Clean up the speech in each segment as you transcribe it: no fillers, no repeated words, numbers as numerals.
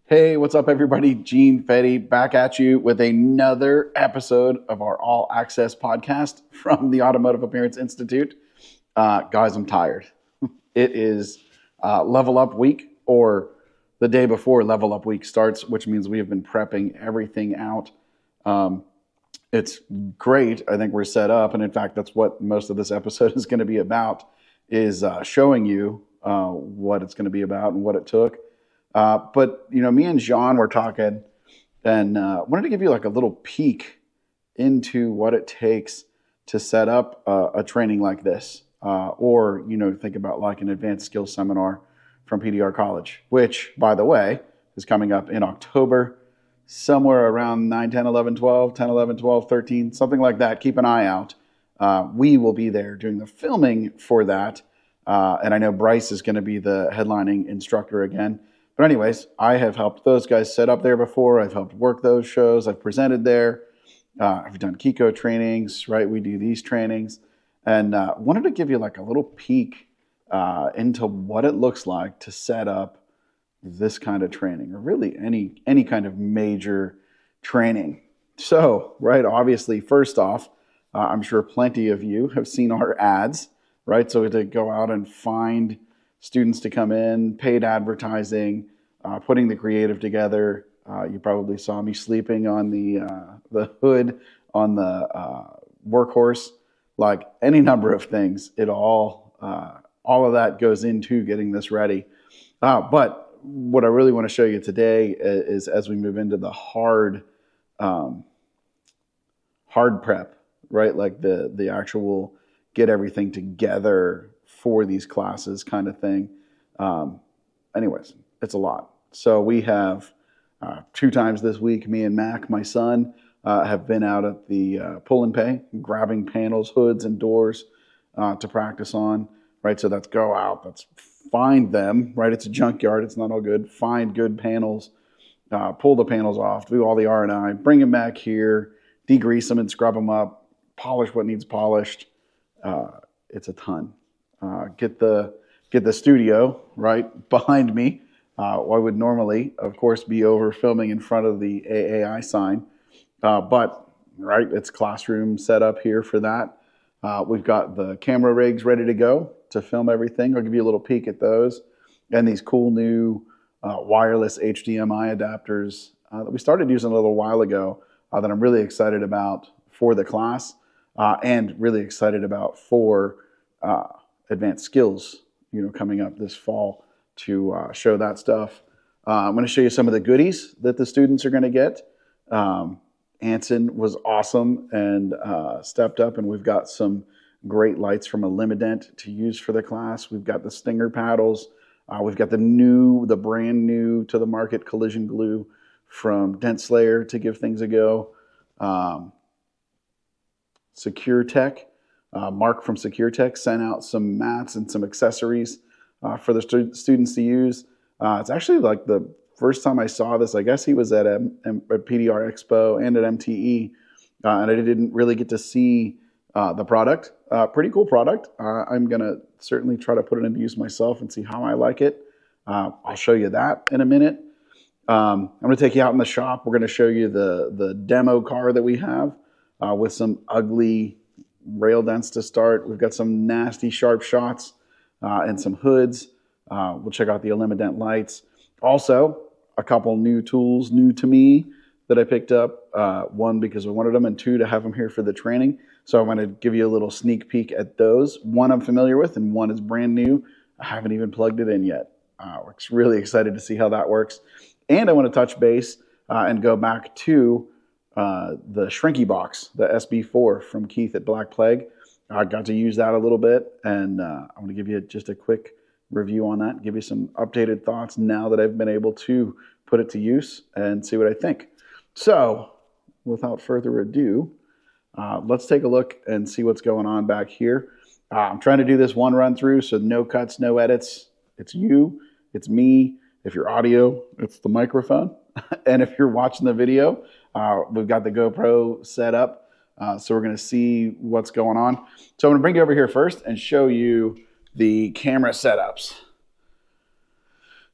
Hey, what's up, everybody? Gene Fetty back at you with another episode of our All Access podcast from the Automotive Appearance Institute. Guys, I'm tired. It is level up week, or the day before level up week starts, which means we have been prepping everything out. It's great. I think we're set up. And in fact, that's what most of this episode is going to be about, is showing you what it's going to be about and what it took. But, you know, me and Jean were talking and wanted to give you like a little peek into what it takes to set up a training like this. Or, you know, think about like an advanced skills seminar from PDR College, which, by the way, is coming up in October, somewhere around 9, 10, 11, 12, 10, 11, 12, 13, something like that. Keep an eye out. We will be there doing the filming for that. And I know Bryce is going to be the headlining instructor again. But anyways, I have helped those guys set up there before. I've helped work those shows. I've presented there. I've done KECO trainings, right? We do these trainings. And wanted to give you like a little peek into what it looks like to set up this kind of training, or really any kind of major training. So, right, obviously, first off, I'm sure plenty of you have seen our ads, right? So to go out and find students to come in, paid advertising, putting the creative together. You probably saw me sleeping on the hood on the workhorse, like any number of things. It all of that goes into getting this ready. But what I really want to show you today is as we move into the hard prep, right? Like the actual get everything together for these classes kind of thing. Anyways, it's a lot. So we have 2 times this week, me and Mac, my son, have been out at the pull and pay, grabbing panels, hoods, and doors to practice on, right? So that's go out, that's find them, right? It's a junkyard, it's not all good. Find good panels, pull the panels off, do all the R&I, bring them back here, degrease them and scrub them up, polish what needs polished. It's a ton. Get the studio right behind me. I would normally, of course, be over filming in front of the AAI sign, but right, it's classroom set up here for that. We've got the camera rigs ready to go to film everything. I'll give you a little peek at those, and these cool new wireless HDMI adapters that we started using a little while ago that I'm really excited about for the class and really excited about for advanced skills, you know, coming up this fall to show that stuff. I'm going to show you some of the goodies that the students are going to get. Anson was awesome and stepped up, and we've got some great lights from Elimident to use for the class. We've got the Stinger paddles. We've got the brand new to the market collision glue from Dent Slayer to give things a go. Secure Tech. Mark from Secure Tech sent out some mats and some accessories for the students to use. It's actually like the first time I saw this. I guess he was at a PDR Expo and at MTE, and I didn't really get to see the product. Pretty cool product. I'm going to certainly try to put it into use myself and see how I like it. I'll show you that in a minute. I'm going to take you out in the shop. We're going to show you the demo car that we have with some ugly rail dents to start. We've got some nasty sharp shots and some hoods. We'll check out the Elimident lights. Also, a couple new tools, new to me, that I picked up. 1, because I wanted them, and 2, to have them here for the training. So I'm going to give you a little sneak peek at those. 1 I'm familiar with, and 1 is brand new. I haven't even plugged it in yet. We're really excited to see how that works. And I want to touch base and go back to the Shrinky box, the SB4 from Keith at Black Plague. I got to use that a little bit, and I'm going to give you just a quick review on that, give you some updated thoughts now that I've been able to put it to use and see what I think. So, without further ado, let's take a look and see what's going on back here. I'm trying to do this one run through, so no cuts, no edits. It's you, it's me. If you're audio, it's the microphone. And if you're watching the video, we've got the GoPro set up. So we're going to see what's going on. So I'm going to bring you over here first and show you the camera setups.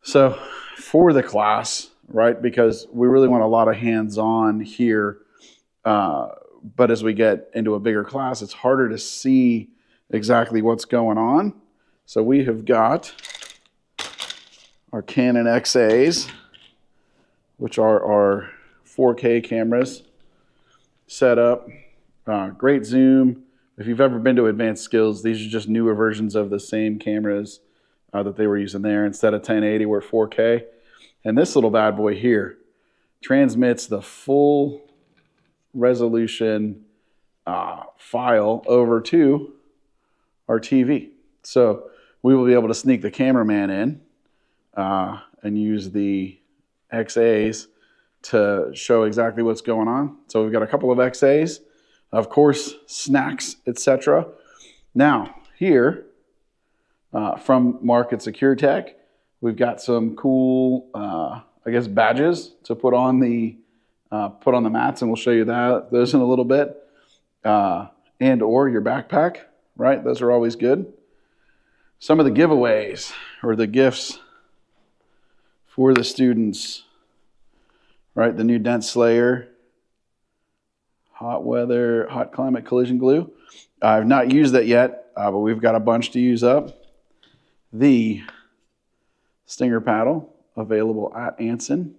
So for the class, right? Because we really want a lot of hands-on here. But as we get into a bigger class, it's harder to see exactly what's going on. So we have got our Canon XAs, which are our 4K cameras set up. Great zoom. If you've ever been to Advanced Skills, these are just newer versions of the same cameras that they were using there. Instead of 1080, we're 4K. And this little bad boy here transmits the full resolution file over to our TV. So we will be able to sneak the cameraman in and use the XAs to show exactly what's going on. So we've got a couple of XAs, of course, snacks, etc. Now here from Mark at Secure Tech, we've got some cool, I guess, badges to put on the mats, and we'll show you those in a little bit, and or your backpack, right? Those are always good. Some of the giveaways or the gifts for the students, right? The new Dent Slayer, hot climate collision glue. I've not used that yet, but we've got a bunch to use up. The Stinger paddle available at Anson.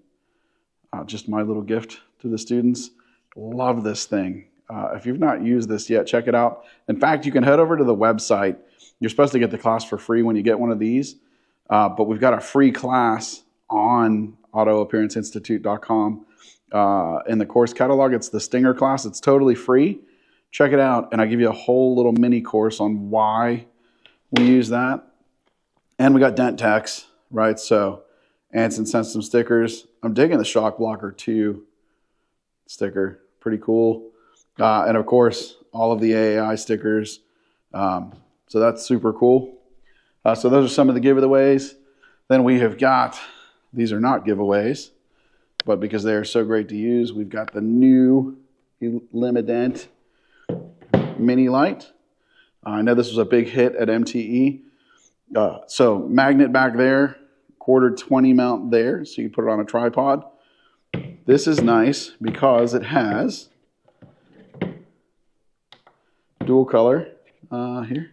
Just my little gift to the students. Love this thing. If you've not used this yet, check it out. In fact, you can head over to the website. You're supposed to get the class for free when you get one of these, but we've got a free class on autoappearanceinstitute.com. In the course catalog, it's the Stinger class. It's totally free. Check it out, and I give you a whole little mini course on why we use that. And we got Dent Techs, right? So Anson sent some stickers. I'm digging the Shock Blocker 2 sticker. Pretty cool. And of course, all of the AAI stickers. So that's super cool. So those are some of the giveaways. Then we have got, these are not giveaways, but because they are so great to use, we've got the new Limident mini light. I know this was a big hit at MTE. So magnet back there, quarter 20 mount there, so you can put it on a tripod. This is nice because it has dual color here,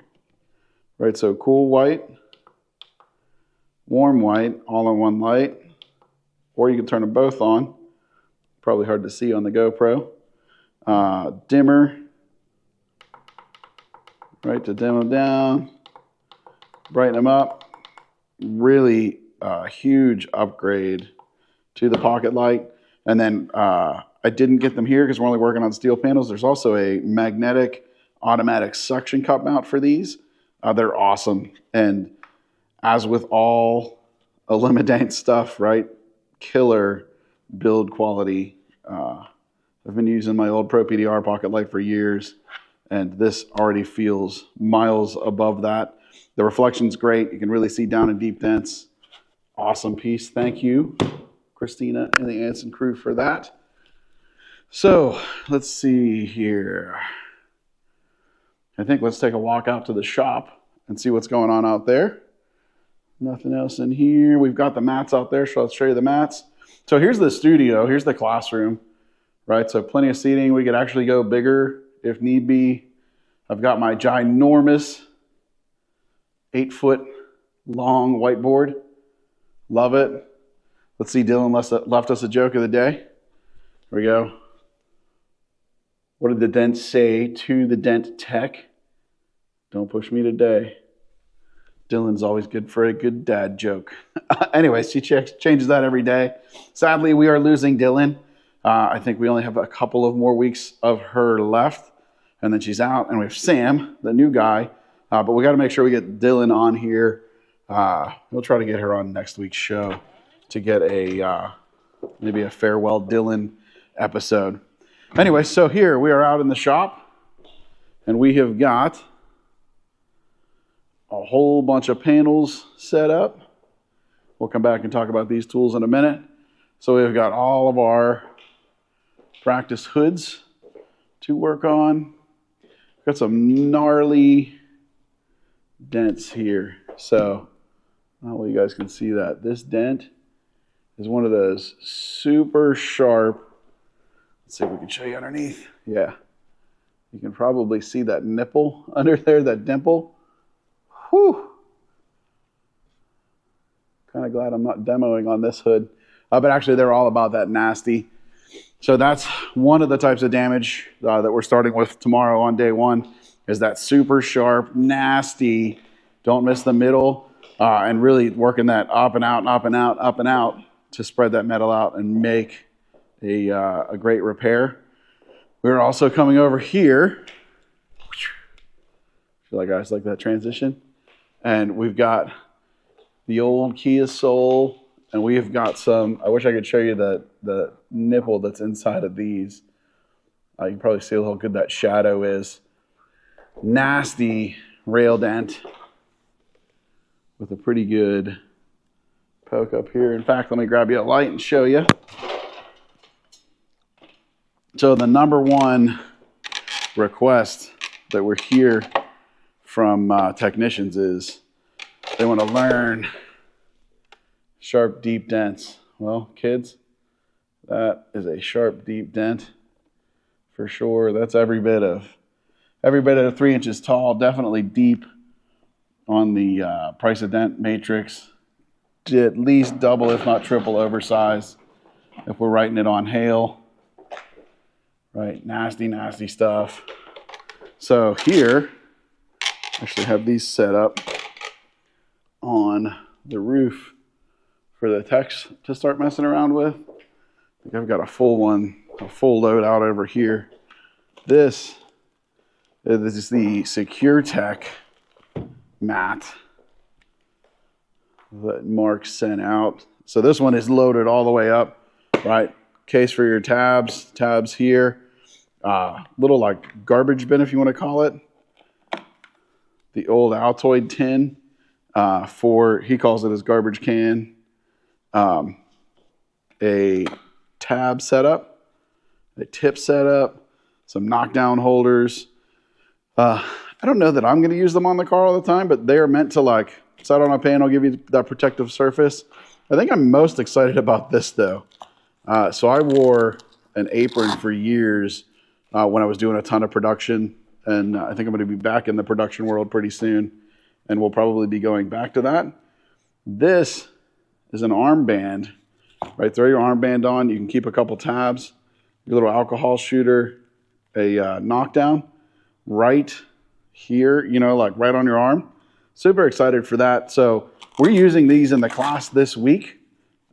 right? So cool white, warm white, all in one light, or you can turn them both on. Probably hard to see on the GoPro. Dimmer, right, to dim them down, brighten them up. Really huge upgrade to the pocket light. And then I didn't get them here because we're only working on steel panels. There's also a magnetic automatic suction cup mount for these. They're awesome. And as with all Limident stuff, right, killer build quality. I've been using my old Pro PDR pocket light for years, and this already feels miles above that. The reflection's great. You can really see down in deep dents. Awesome piece. Thank you, Christina and the Anson crew, for that. So let's see here. I think let's take a walk out to the shop and see what's going on out there. Nothing else in here. We've got the mats out there, so let's show you the mats. So here's the studio. Here's the classroom, right? So plenty of seating. We could actually go bigger if need be. I've got my ginormous 8-foot long whiteboard. Love it. Let's see, Dylan left us a joke of the day. Here we go. What did the dent say to the Dent Tech? Don't push me today. Dylan's always good for a good dad joke. Anyways, she changes that every day. Sadly, we are losing Dylan. I think we only have a couple of more weeks of her left, and then she's out. And we have Sam, the new guy. But we got to make sure we get Dylan on here. We'll try to get her on next week's show to get maybe a farewell Dylan episode. Anyway, so here we are out in the shop, and we have got a whole bunch of panels set up. We'll come back and talk about these tools in a minute. So we've got all of our practice hoods to work on. Got some gnarly dents here. So, well, you guys can see that. This dent is one of those super sharp. Let's see if we can show you underneath. Yeah. You can probably see that nipple under there, that dimple. Whew. Kind of glad I'm not demoing on this hood. But actually, they're all about that nasty. So that's one of the types of damage that we're starting with tomorrow on day one, is that super sharp, nasty, don't miss the middle, and really working that up and out and up and out, up and out to spread that metal out and make a great repair. We're also coming over here. Feel like guys like that transition. And we've got the old Kia Soul, and we have got some, I wish I could show you the nipple that's inside of these. You can probably see how good that shadow is. Nasty rail dent with a pretty good poke up here. In fact, let me grab you a light and show you. So the number one request that we're here from technicians is they want to learn sharp, deep dents. Well, kids, that is a sharp, deep dent for sure. That's every bit of 3 inches tall, definitely deep on the price of dent matrix. At least double, if not triple, oversized if we're writing it on hail. Right, nasty, nasty stuff. So here, I actually have these set up on the roof for the techs to start messing around with. I think I've got a full load out over here. This is the Secure Tech mat that Mark sent out. So this one is loaded all the way up, right? Case for your tabs here. Little like garbage bin, if you want to call it. The old Altoid tin he calls it his garbage can. A tab setup, a tip setup, some knockdown holders. I don't know that I'm going to use them on the car all the time, but they are meant to like set on a panel, give you that protective surface. I think I'm most excited about this though. So I wore an apron for years when I was doing a ton of production, and I think I'm going to be back in the production world pretty soon, and we'll probably be going back to that. This is an armband, right? Throw your armband on. You can keep a couple tabs, your little alcohol shooter, a knockdown right here, like right on your arm. Super excited for that. So we're using these in the class this week.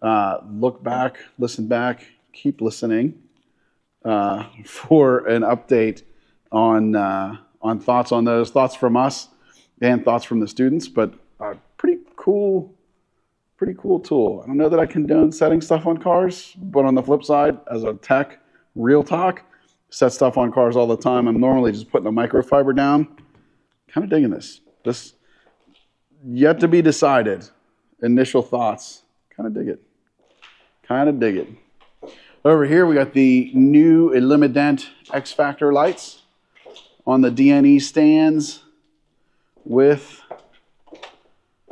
Look back, listen back, keep listening for an update on thoughts on those, thoughts from us and thoughts from the students, but pretty cool tool. I don't know that I condone setting stuff on cars, but on the flip side, as a tech, real talk, set stuff on cars all the time. I'm normally just putting a microfiber down. Kind of digging this. This yet to be decided. Initial thoughts. Kind of dig it. Over here, we got the new Illumident X Factor lights on the DNE stands with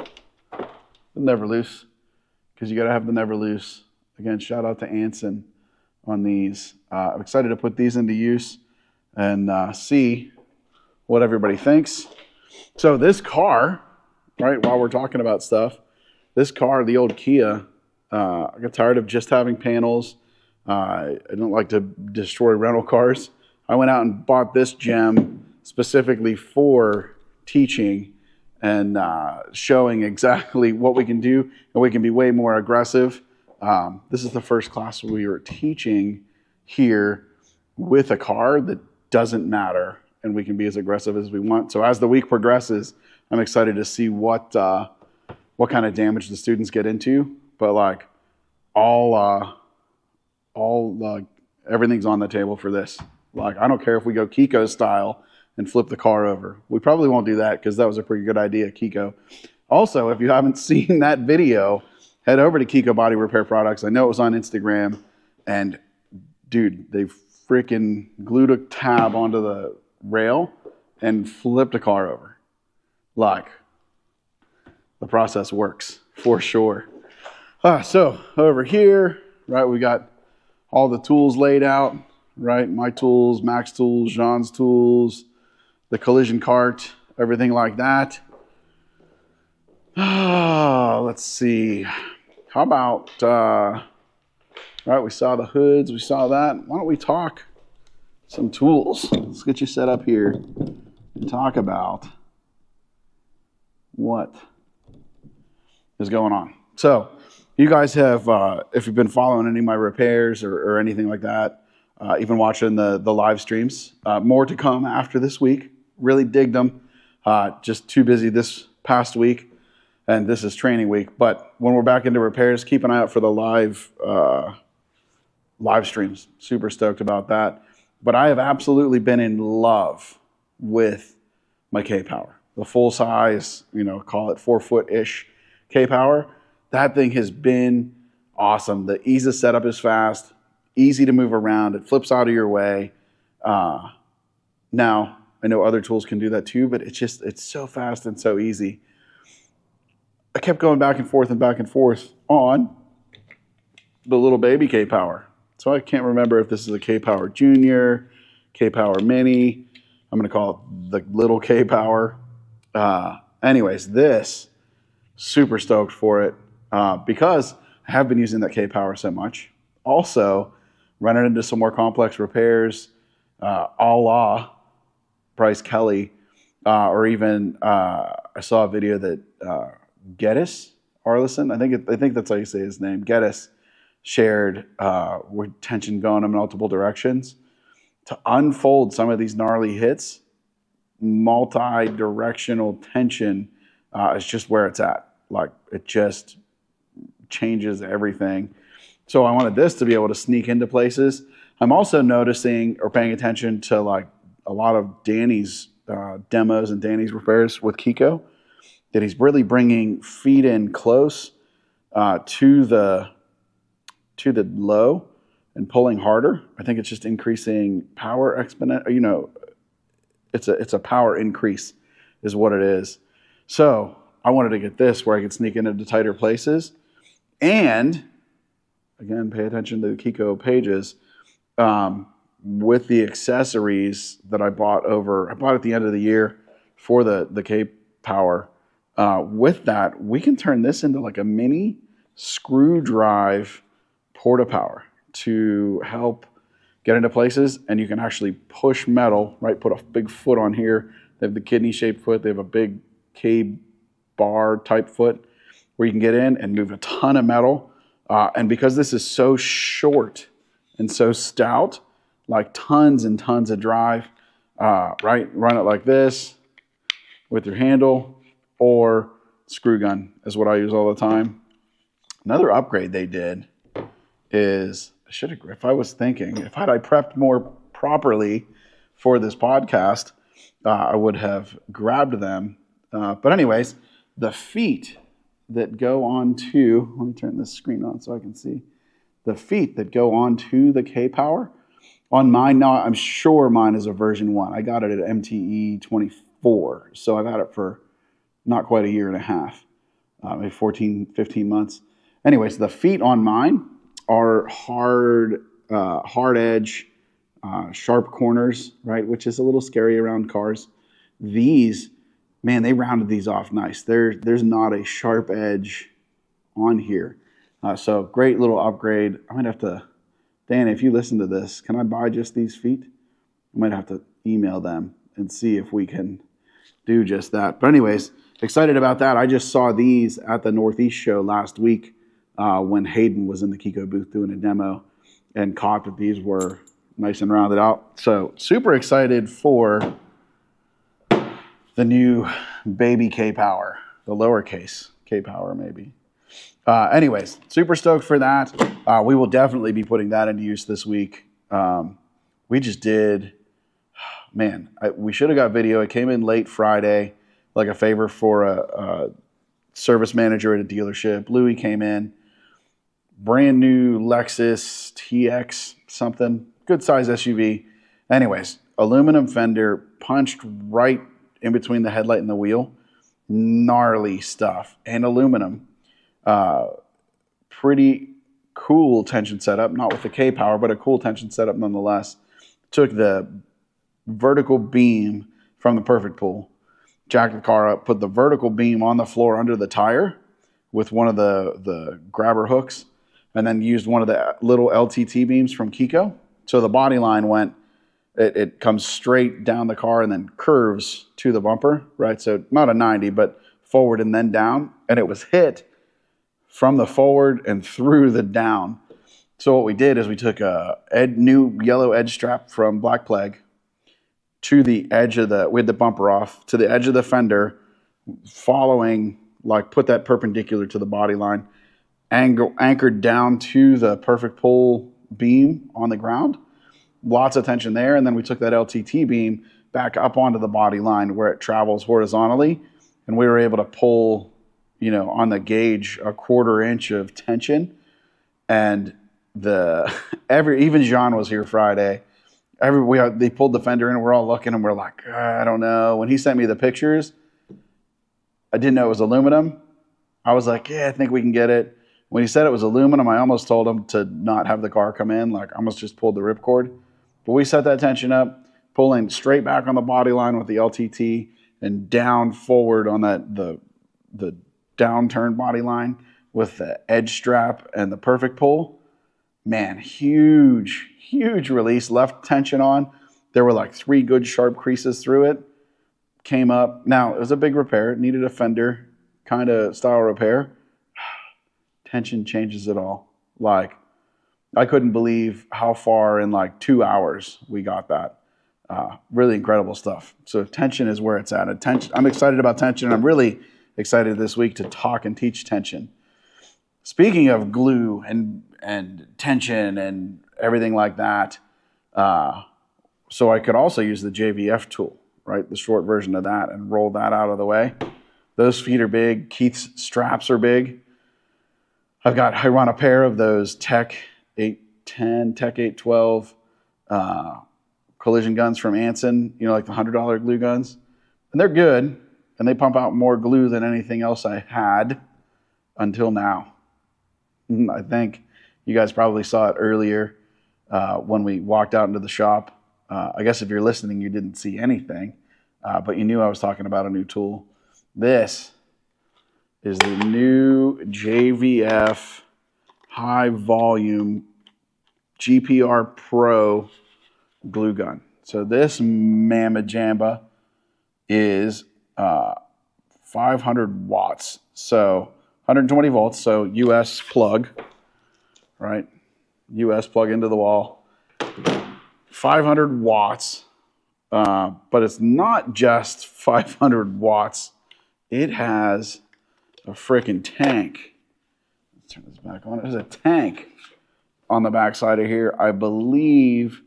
the never loose, because you got to have the never loose. Again, shout out to Anson on these. I'm excited to put these into use and see what everybody thinks. So this car, right, while we're talking about stuff, this car, the old Kia, I got tired of just having panels. I don't like to destroy rental cars. I went out and bought this gem specifically for teaching and showing exactly what we can do, and we can be way more aggressive. This is the first class we were teaching here with a car that doesn't matter, and we can be as aggressive as we want. So as the week progresses, I'm excited to see what kind of damage the students get into. But like everything's on the table for this. Like, I don't care if we go KECO style and flip the car over. We probably won't do that because that was a pretty good idea, KECO. Also, if you haven't seen that video, head over to KECO Body Repair Products. I know it was on Instagram, and dude, they freaking glued a tab onto the rail and flipped a car over. Like, the process works for sure. So over here, right, we got all the tools laid out, right? My tools, Mac's tools, Jean's tools, the collision cart, everything like that. Let's see. How about, right, we saw the hoods, we saw that. Why don't we talk some tools? Let's get you set up here and talk about what is going on. So you guys have, if you've been following any of my repairs or anything like that, even watching the live streams, more to come after this week. Really digged them. Just too busy this past week, and this is training week. But when we're back into repairs, keep an eye out for the live streams. Super stoked about that. But I have absolutely been in love with my K-Power. The full size, call it 4-foot-ish K-Power. That thing has been awesome. The ease of setup is fast, easy to move around. It flips out of your way. Now, I know other tools can do that too, but it's so fast and so easy. I kept going back and forth on the little baby K-Power. So I can't remember if this is a K-Power Junior, K-Power Mini. I'm going to call it the little K-Power. Anyways, this, super stoked for it because I have been using that K-Power so much. Also, running into some more complex repairs, a la Bryce Kelly, or even I saw a video that Geddes Arlison, I think that's how you say his name, Geddes, shared with tension going in multiple directions. To unfold some of these gnarly hits, multi-directional tension is just where it's at. Like, it just changes everything. So I wanted this to be able to sneak into places. I'm also noticing or paying attention to like a lot of Danny's demos and Danny's repairs with KECO, that he's really bringing feet in close to the low and pulling harder. I think it's just increasing power exponent. It's a power increase is what it is. So I wanted to get this where I could sneak into tighter places. And again, pay attention to the KECO pages. With the accessories that I bought at the end of the year for the K-Power. With that, we can turn this into like a mini screw drive porta-power to help get into places, and you can actually push metal, right? Put a big foot on here. They have the kidney-shaped foot. They have a big K-bar type foot where you can get in and move a ton of metal. And because this is so short and so stout, like tons and tons of drive, right? Run it like this with your handle, or screw gun is what I use all the time. Another upgrade they did is, if I prepped more properly for this podcast, I would have grabbed them. But anyways, the feet that go onto, let me turn this screen on so I can see. The feet that go onto the K-Power, on mine now, I'm sure mine is a version 1. I got it at MTE 24, so I've had it for not quite a year and a half, maybe 14, 15 months. Anyways, the feet on mine are hard edge, sharp corners, right? Which is a little scary around cars. These, man, they rounded these off nice. There's not a sharp edge on here. So great little upgrade. I might have to, Dan, if you listen to this, can I buy just these feet? I might have to email them and see if we can do just that. But anyways, excited about that. I just saw these at the Northeast show last week when Hayden was in the KECO booth doing a demo, and caught that these were nice and rounded out. So super excited for the new baby K-Power, the lowercase K-Power maybe. Anyways, super stoked for that. We will definitely be putting that into use this week. We just did, man, we should have got video. It came in late Friday, like a favor for a service manager at a dealership. Louis came in, brand new Lexus TX something, good size SUV. Anyways, aluminum fender punched right in between the headlight and the wheel. Gnarly stuff. And aluminum. pretty cool tension setup, not with the K power, but a cool tension setup nonetheless. Took the vertical beam from the perfect pull, jacked the car up, put the vertical beam on the floor under the tire with one of the grabber hooks, and then used one of the little LTT beams from KECO. So the body line went, it comes straight down the car and then curves to the bumper, right? So not a 90, but forward and then down. And it was hit from the forward and through the down. So what we did is we took a new yellow edge strap from Black Plague to the edge of we had the bumper off, to the edge of the fender, following, like put that perpendicular to the body line, anchored down to the perfect pull beam on the ground. Lots of tension there. And then we took that LTT beam back up onto the body line where it travels horizontally. And we were able to pull, on the gauge, a 1/4 inch of tension. And even Jean was here Friday. They pulled the fender in and we're all looking and we're like, I don't know. When he sent me the pictures, I didn't know it was aluminum. I was like, yeah, I think we can get it. When he said it was aluminum, I almost told him to not have the car come in. Like, I almost just pulled the ripcord. But we set that tension up, pulling straight back on the body line with the LTT and down forward on the downturn body line with the edge strap and the perfect pull. Man, huge release. Left tension on. There were like 3 good sharp creases through it. Came up. Now, it was a big repair. It needed a fender kind of style repair. Tension changes it all. Like, I couldn't believe how far in like 2 hours we got that. Really incredible stuff. So tension is where it's at. I'm excited about tension. I'm really excited this week to talk and teach tension. Speaking of glue and tension and everything like that, so I could also use the JVF tool, right? The short version of that, and roll that out of the way. Those feet are big. Keith's straps are big. I run a pair of those Tech 810, Tech 812 collision guns from Anson, like the $100 glue guns. And they're good, and they pump out more glue than anything else I had until now. I think you guys probably saw it earlier when we walked out into the shop. I guess if you're listening, you didn't see anything, but you knew I was talking about a new tool. This is the new JVF high volume GPR Pro glue gun. So this Mamma Jamba is 500 watts. So 120 volts, so US plug, right? US plug into the wall. 500 watts, but it's not just 500 watts. It has a freaking tank. Let's turn this back on. There's a tank on the back side of here. I believe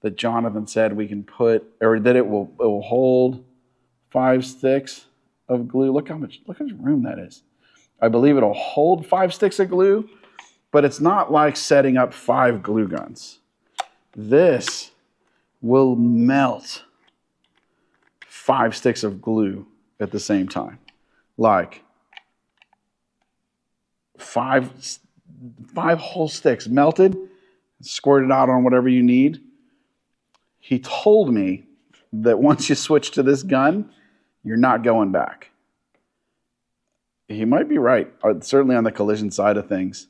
that Jonathan said we can that it will hold 5 sticks of glue. Look how much room that is. I believe it'll hold 5 sticks of glue, but it's not like setting up 5 glue guns. This will melt 5 sticks of glue at the same time. Like 5 whole sticks melted, squirted out on whatever you need. He told me that once you switch to this gun, you're not going back. He might be right, certainly on the collision side of things.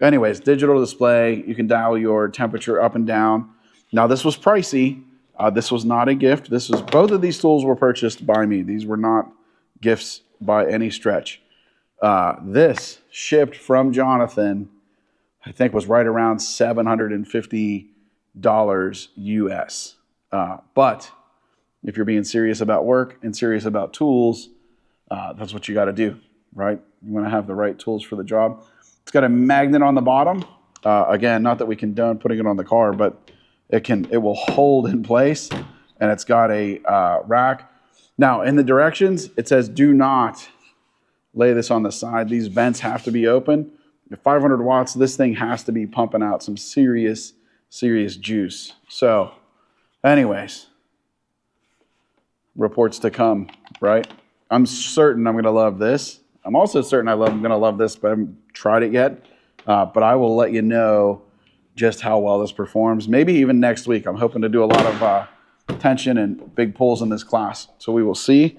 Anyways, digital display. You can dial your temperature up and down. Now, this was pricey. This was not a gift. Both of these tools were purchased by me. These were not gifts by any stretch. This shipped from Jonathan, I think was right around $750 US. But if you're being serious about work and serious about tools, that's what you got to do, right? You want to have the right tools for the job. It's got a magnet on the bottom. Again, not that we condone putting it on the car, but it will hold in place, and it's got a rack. Now, in the directions, it says do not lay this on the side. These vents have to be open. At 500 watts, this thing has to be pumping out some serious juice. So, anyways, reports to come, right? I'm certain I'm going to love this. I'm also certain I'm going to love this, but I haven't tried it yet. But I will let you know just how well this performs. Maybe even next week. I'm hoping to do a lot of tension and big pulls in this class. So we will see.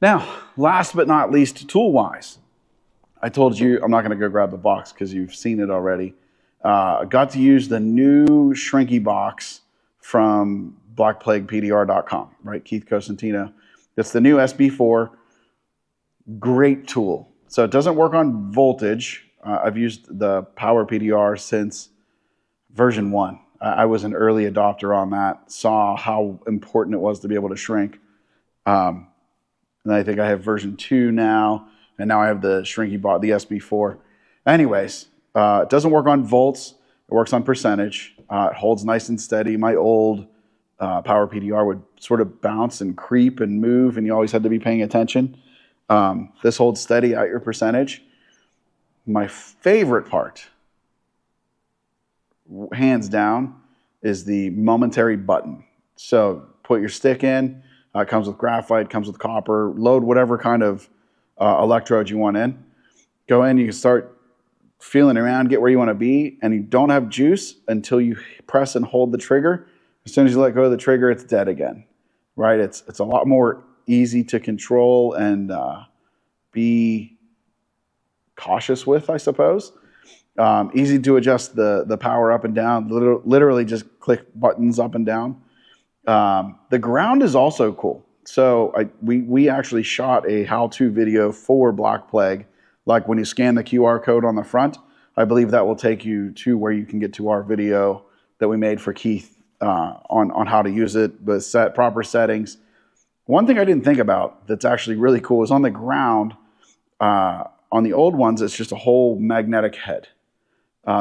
Now, last but not least, tool-wise. I told you I'm not going to go grab the box because you've seen it already. I got to use the new shrinky box from blackplaguepdr.com, right? Keith Cosentino. It's the new SB4. Great tool. So it doesn't work on voltage. I've used the Power PDR since version 1. I was an early adopter on that, saw how important it was to be able to shrink. And I think I have version 2 now, and now I have the shrinky box, the SB4. Anyways, it doesn't work on volts. It works on percentage. It holds nice and steady. My old Power PDR would sort of bounce and creep and move, and you always had to be paying attention. This holds steady at your percentage. My favorite part, hands down, is the momentary button. So put your stick in. It comes with graphite, comes with copper. Load whatever kind of electrode you want in. Go in, you can start feeling around, get where you want to be, and you don't have juice until you press and hold the trigger. As soon as you let go of the trigger, it's dead again, right? It's a lot more easy to control and be cautious with, I suppose. Easy to adjust the power up and down. Literally just click buttons up and down. The ground is also cool. So we actually shot a how-to video for Black Plague. Like when you scan the QR code on the front, I believe that will take you to where you can get to our video that we made for Keith on how to use it, the proper settings. One thing I didn't think about that's actually really cool is on the ground. On the old ones, it's just a whole magnetic head.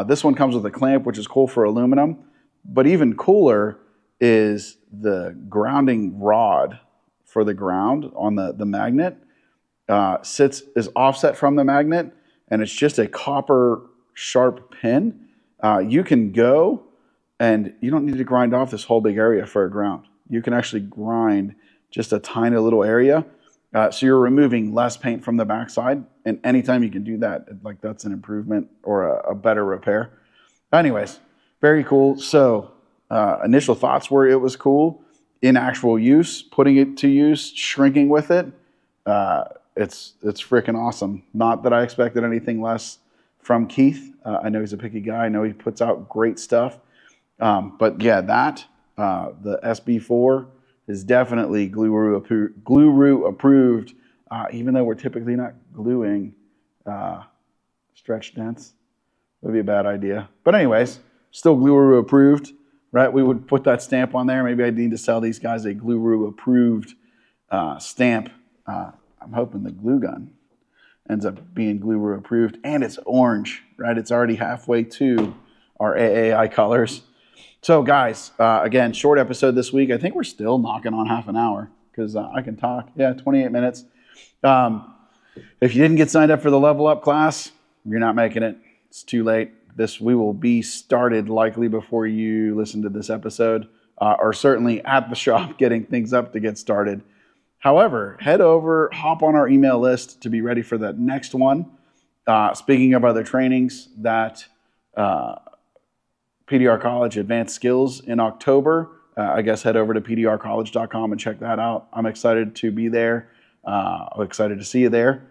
This one comes with a clamp, which is cool for aluminum. But even cooler is the grounding rod for the ground on the magnet. Is offset from the magnet, and it's just a copper sharp pin. You can go, and you don't need to grind off this whole big area for a ground. You can actually grind just a tiny little area. So you're removing less paint from the backside, and anytime you can do that, like that's an improvement or a better repair. Anyways, very cool. So initial thoughts were it was cool. In actual use, putting it to use, shrinking with it, it's freaking awesome. Not that I expected anything less from Keith. I know he's a picky guy. I know he puts out great stuff. But yeah, the SB4 is definitely glue approved, even though we're typically not gluing stretch dents. Would be a bad idea. But anyways, still Glue approved, right? We would put that stamp on there. Maybe I need to sell these guys a Glue approved stamp. I'm hoping the glue gun ends up being Glue approved, and it's orange, right? It's already halfway to our AAI colors. So guys, again, short episode this week. I think we're still knocking on half an hour because I can talk. Yeah, 28 minutes. If you didn't get signed up for the Level Up class, you're not making it. It's too late. We will be started likely before you listen to this episode, or certainly at the shop getting things up to get started. However, head over, hop on our email list to be ready for the next one. Speaking of other trainings, that PDR College Advanced Skills in October. I guess head over to pdrcollege.com and check that out. I'm excited to be there. I'm excited to see you there.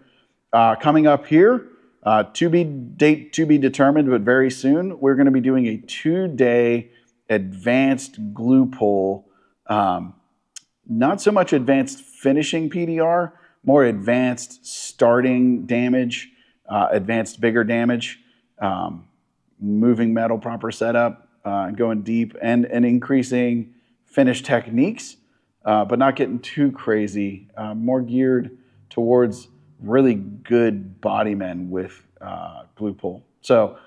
Coming up here, date to be determined, but very soon, we're going to be doing a 2-day advanced glue pull. Not so much advanced finishing PDR, more advanced starting damage, advanced bigger damage, moving metal, proper setup, going deep, and increasing finish techniques, but not getting too crazy, more geared towards really good body men with glue pull. So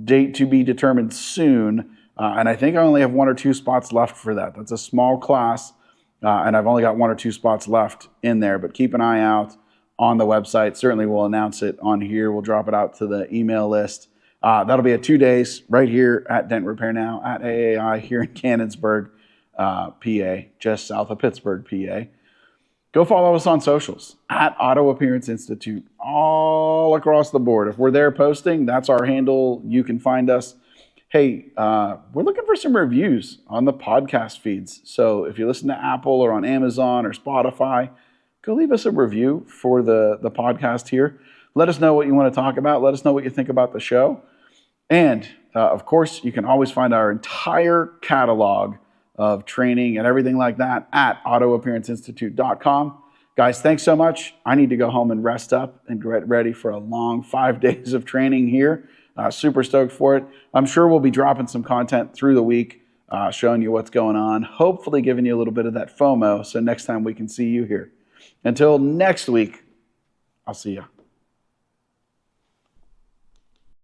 date to be determined soon, and I think I only have 1 or 2 spots left for that. That's a small class, and I've only got 1 or 2 spots left in there, but keep an eye out on the website. Certainly we'll announce it on here. We'll drop it out to the email list. That'll be 2 days right here at Dent Repair Now at AAI here in Cannonsburg, PA, just south of Pittsburgh, PA. Go follow us on socials at Auto Appearance Institute all across the board. If we're there posting, that's our handle. You can find us. Hey, we're looking for some reviews on the podcast feeds. So if you listen to Apple or on Amazon or Spotify, go leave us a review for the podcast here. Let us know what you want to talk about. Let us know what you think about the show. And of course, you can always find our entire catalog of training and everything like that at autoappearanceinstitute.com. Guys, thanks so much. I need to go home and rest up and get ready for a long 5 days of training here. Super stoked for it. I'm sure we'll be dropping some content through the week, showing you what's going on, hopefully giving you a little bit of that FOMO so next time we can see you here. Until next week, I'll see you.